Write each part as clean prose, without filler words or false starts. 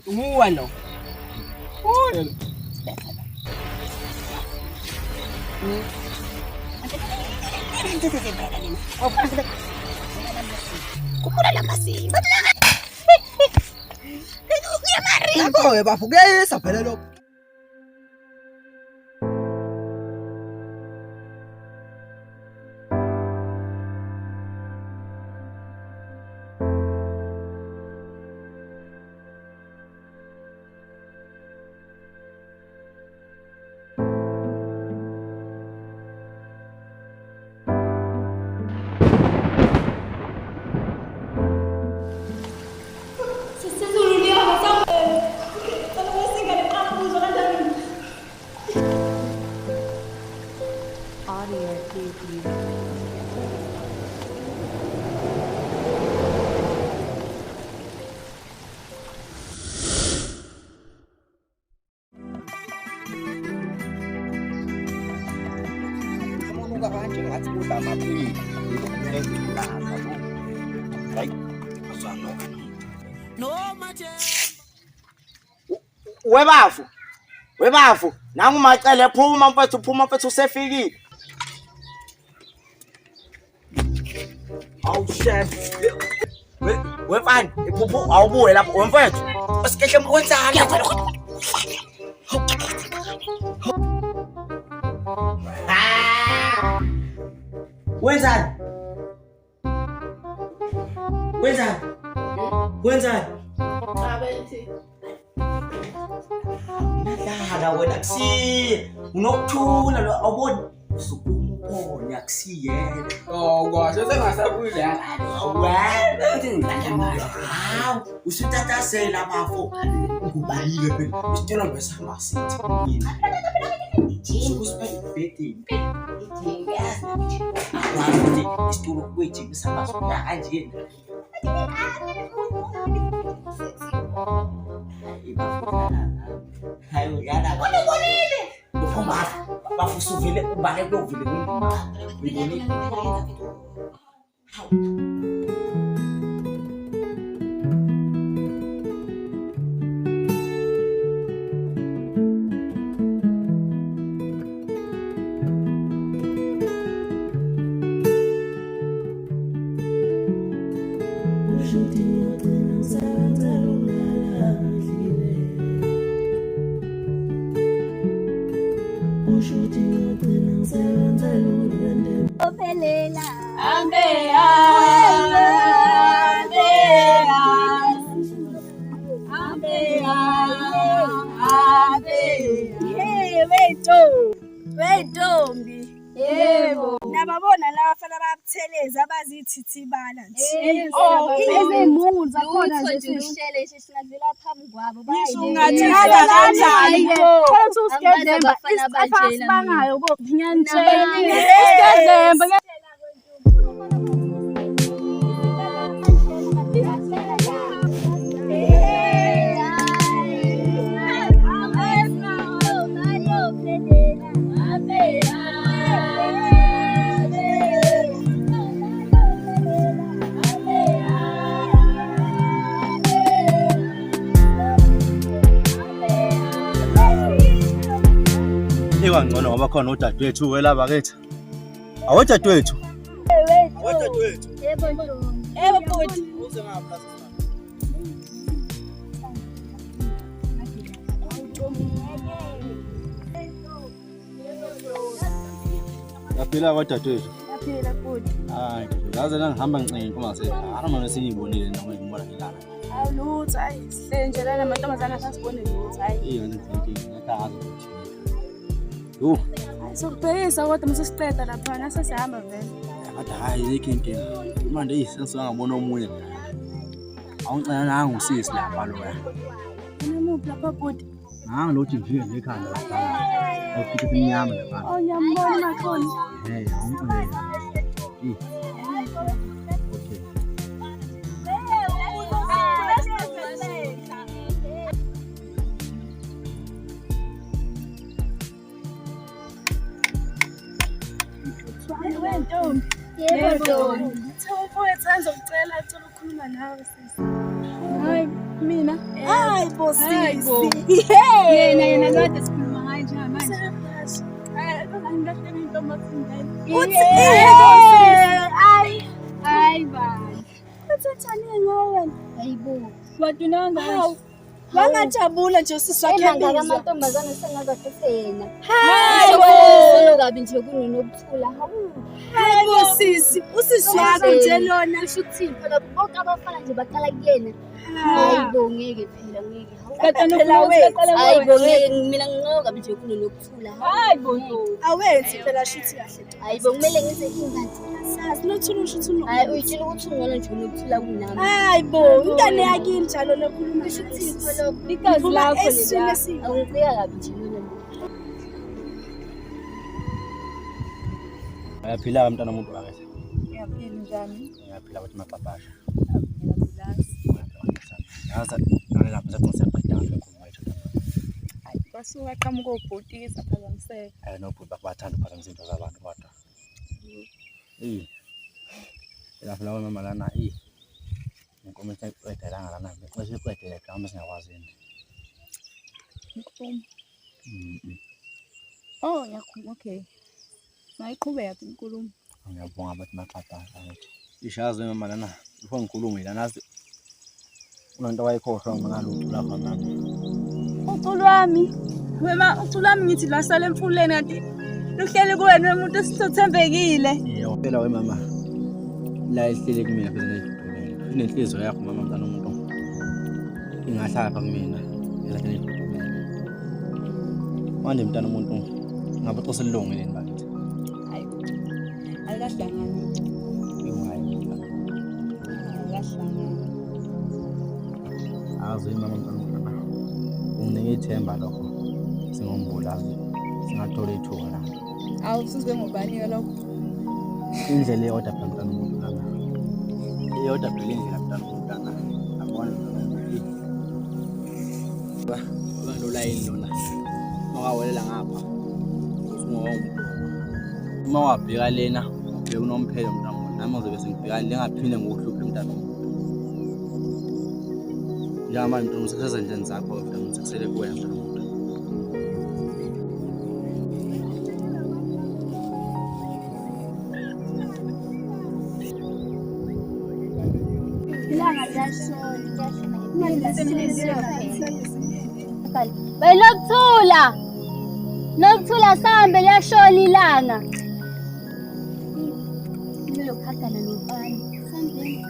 Nguwe lo. Oh. Kukhula lamasiko. Yabo bafu kuyayisa phela lokho. Kanje ngathi kudla amaphili ezilanga hayi azanoka no manje webafu nangu macele phuma mfethu usefikile awu chef wefani iphuphu awubuye lapho wemfethu usikehle kwenzani Wenzani? Abethi. Ngadala wena kusiye. Unokuthula lo awuboni usukuphonya kusiye. Oh kwasho sengasabuye wena uthi ngidlala hawu usutatasela bafo kubalile phela isitolo besihamba sithi yini uspend betting Nanti isitolo kwethu besihamba sona kanje hayo yana bonile uphuma bafusuvile ubale lovile ngibonile Wentombi yebo nababona labafana babutheleza abazithithibala nje ezimungu zakhona nje sihlele sisingadlela phambi kwabo bayingathanda kanjani futhi usigedemba isibangayo bo ngiyanitshela usigedemba Ngcono ngoba khona udadewethu welaba kethu. Awodadewethu. Awodadewethu. Yebo bhuti. Uze ngapha sasa. Yaphila kodadewethu. Yaphila bhuti. Hayi, yaze ngihamba ngicenge inkomo sekhaya. Ara manje siyibonile noma ngibona ngilana. Awulutho ayi sihle lana amantombazana asasibone lutho ayi. Iyona inkinga ngakazi ukuthi. Sokubhekisa kodwa msesiqeda lapha nasesihamba vele. Kodwa hayi inkinga. Manje sengisangabona omunye. Awuncane nanga usisi lapha loya. Unamuphi lapha bhuti? Nanga lothi ngiphike ngekhanda lapha. Awufike kumnyama lapha. Oh ngiyambona khona. Awuncane. Wentombi. Yebo. Mfowethu ngicela ukhuluma nawe sisi. Hayi mina. Hayi Yebo sisi. Yena kade sikhuluma kanje manje. Uthi Hayi bani. uthathane ngawe. Hayibo. Hawu. Wangajabula nje usisi wakhe Emanga emizwa. kamantombazane sengakade sena. Hayibo. Solo kabi nje kunokuthula. Hawu. Hayibo sisi. Usisi wakho nje lona. Kusho ukuthini phela bonke abafana nje baqala kuyena. Hayibo ngeke phela ngeke. Phela wethu. Hayibo ngeke mina nginqoka kabi nje kunokuthula. Hayibo. Awenzi phela shithi kahle. Hayibo kumele ngize ingadi. Sazi nothula ushuthi uno. Hayi uyitshela ukuthi ungcono nje kunokuthula kunami. Hayibo, intane yakini njalo lokhuluma Kusho ukuthini ukuthi phela igazi lakho leliya. awungifika kabi nje mina. Ayaphila umntana umuntu wakhe. Ngiyaphila njani? Ayaphila bathi mapapasha. Yaza lapha sekuseqeda ngekhomo wethu. Basuka aqhamuka obhotisa phazamiseka. No bhuti bakubathanda uphazamisa izinto zabantu kodwa. Lapha lawo mama lana inkomo eqedelanga lana bexesha iqedele mhlawumbe singakwazi yini. Oh, yakhuluma okay. Mayiqhubeka inkulumo. Ngiyabonga bathi mapapasha. Ishazi mama lana ufuna ngikhulume lana nazi unanto wayikhohlwa ngalutho lapha nami. Uculo wami. Wema uculo wami ngithi la sale emfuleni kanti luhleli kuwena umuntu esithembekile. Yebo phela we mama. La ihlele kumina phela neyidumele. Inenhliziyo yakho mama mntana umuntu. Ingahlala pha kumina. Ela neyidumele. Manje mntana umuntu ngabe xose silungile bakithi. Hayi. Alikahlangani. Alikahlangani. Azi mama mntana umuntu. Unginike ithemba lokho. Singombulazi. Singathola ithuba la. Awusizwe ngobani lokho? Indlela eyodwa phela mntana umuntu lana. Eyodwa phela indlela mntana umuntu lana. Abona lo line lona. Makawelela ngapha. Usungowumuntu. Uma wabheka lena, ubheka unomphelo mntana umuntu. Nami uzobe sengibheka lengaphinde ngokuhluphe mntana umuntu. Ya manje mntana umuntu sesezendleni zakho phela umuntu sekusele kuwena mntana umuntu. Ilanga bayinokuthula. Nokuthula sambe liyashona ilanga. Lokhagana nofani. Sambeni.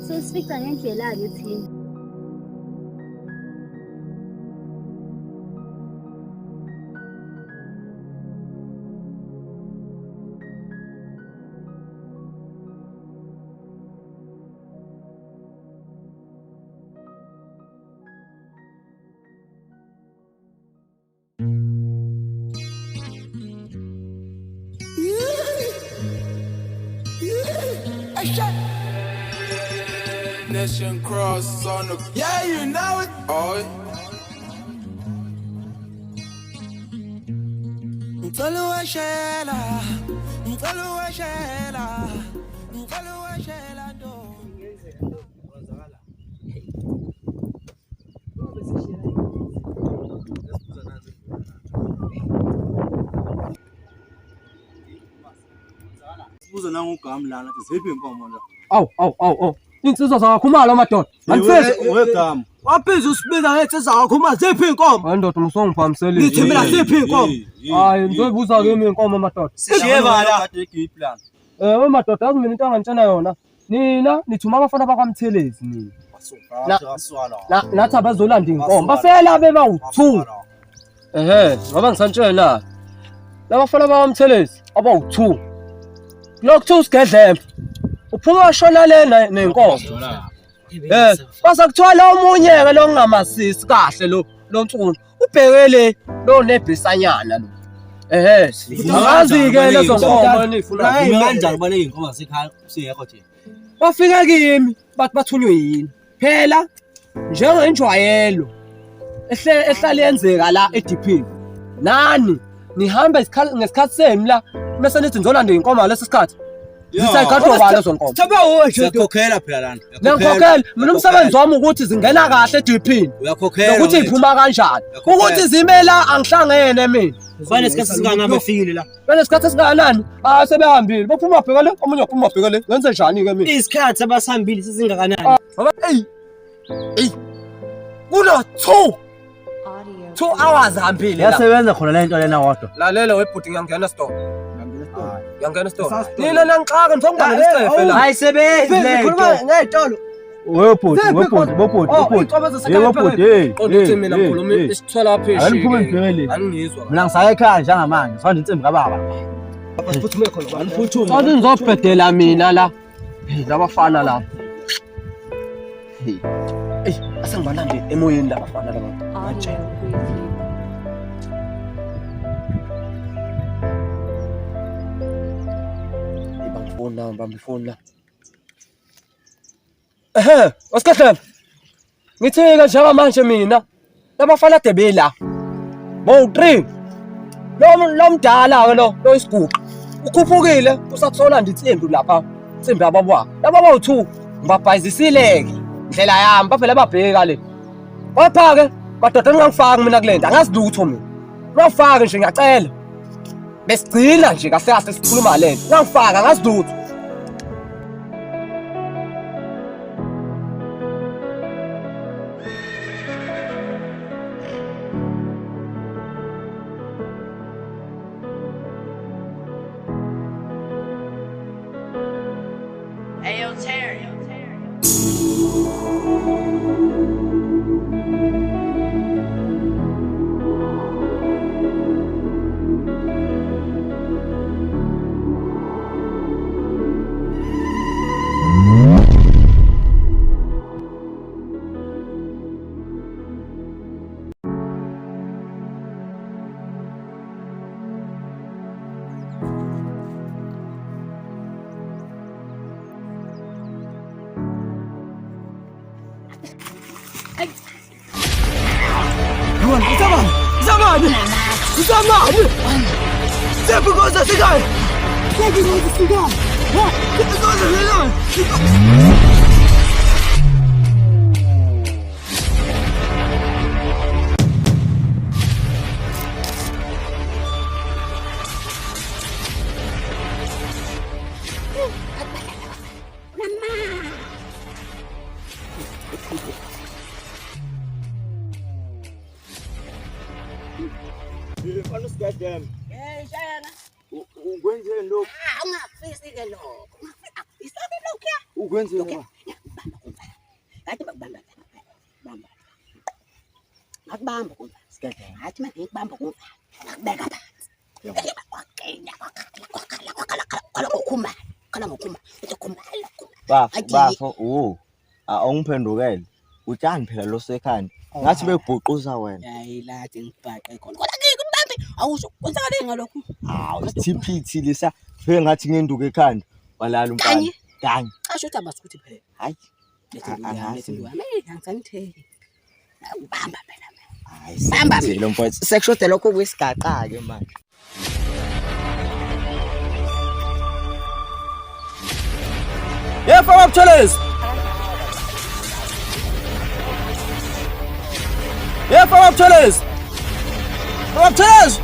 So sifica ngendlela ke thina. Nation cross on the you know it. Oh. Sibuza nangogama lana ziphi inkomo la. Awu. Insizwa zakhumala madoda. Anifezi Wegama. waphezulu usibiza ngethi zakhumala ziphi inkomo. Hayi ndoda msongiphamselile. Nithi mina ziphi inkomo. Hayi ngizobuza kimi inkomo madoda. Sishiyeba la kade igame plan. Madoda yazi mina into angantshena yona. Nina nithuma abafana bakwaMthelezi mina. Nathi abazolanda inkomo. Bafela beba u2. Ngoba ngisantshela. Labafana bakwaMthelezi aba-2. Lokhu usigedlembe. Uphuma washona lena nenkomo. Basa kuthola omunye ke lo ngingamasisi kahle lo ntsuku. Ubhekele lo nebhisanyana lo. Angazi ke lezo nkomo nifuna. Hayi kanjani bane inkomo sekhaya siyekho nje. Bafika kimi bathi bathunywe yini. Phela njengenjwayelo ehlali yenzeka la eDP. Nani nihamba ngesikhathi semi la bese nithi ngizolanda inkomo lesi sikhathi. Zisayikhathwa bani lezo nkomo? Siyakhokhela phela lana. Ngiyakhokhela mina umsebenzi wami ukuthi zingena kahle edipini. Uyakhokhela. Ukuthi iphuma kanjani. Ukuthi zimela angihlangene mina. Kufanele isikhathi singakanani befikile la. Kufanele isikhathi singakanani? Sebehambile. Baphuma bheka le, omunye uphuma bheka le. Ngenze njani ke mina? Isikhathi abasihambile sizingakanani? Ngoba kulo 2 hours hambile la. Yasebenza khona le nto lena kodwa. Lalela webhuti ngiyangena store. Ngiyangena store. Nina nangixaka ngizongibanga lesicefe la. Ayisebenzi le. Ngikhuluma ngezitolo. Webhuti. Uthi mina ngikhuluma isithola phesheya. Angiphuma ngibhekele. Angizwa. Mina ngisaya ekhaya njengamanje. Sonke insimbi kababa. Phuthume khona. Angiphuthume. Sonke ngizobhedela mina la. Labafana la. Asengibalande emoyeni labafana laba. Bamba ifoni la. Wasikahle. Ngithike njengamanje mina. Labafana debela. Bo3. Lo mdala ke lo isiguqa. Ukhuphukile usathola nditsembi lapha. Tsembi ababwa. Laba bawu2 ngibabhayizisile ke. Indlela yami baphela babheka le. Bapha ke badoda ngangifaka mina kulenda angazi lutho mina. Ngafaka nje ngiyacela. Besigcina nje kahle kahle sikhuluma lento. Ngangifaka angazi lutho. Ayo Terry. Zamani! Sempre gosta de cigarro! Sempre gosta de cigarro! Sempre gosta de cigarro! Ukwenzeni lokho? Ungafisi ke lokho. Isake lokho ya. Ukwenzeni ngoba? Ngathi bakubamba. Bamba. Ngakubamba kumva. Sikade. Ngathi manje ngikubamba kumva. Ngakubeka phansi. Wakena wakhala ngokhuma. Khala ngokhuma. Uzokhumala. Bafo, awungiphendukele. Utshani phela lo sekhandi. Ngathi bekubhuquza wena. Hayi lathi ngibhaqe khona. Kodwa ngike mbambi awusho kwenzakale ngalokho. Tiphithi lesa fe ngathi ngenduka ekhanda walala umpani. Kanye. Asho ukuthi abasukuthi phela. Hayi. Lethi ngiyame ngangsanitheke. Ubamba phela. Hayi, bamba lo mfowethu. Sekushoda lokho kwesigaqa ke manje. Yefa wabuthelezi. Yefa wabuthelezi. Wabuthelezi.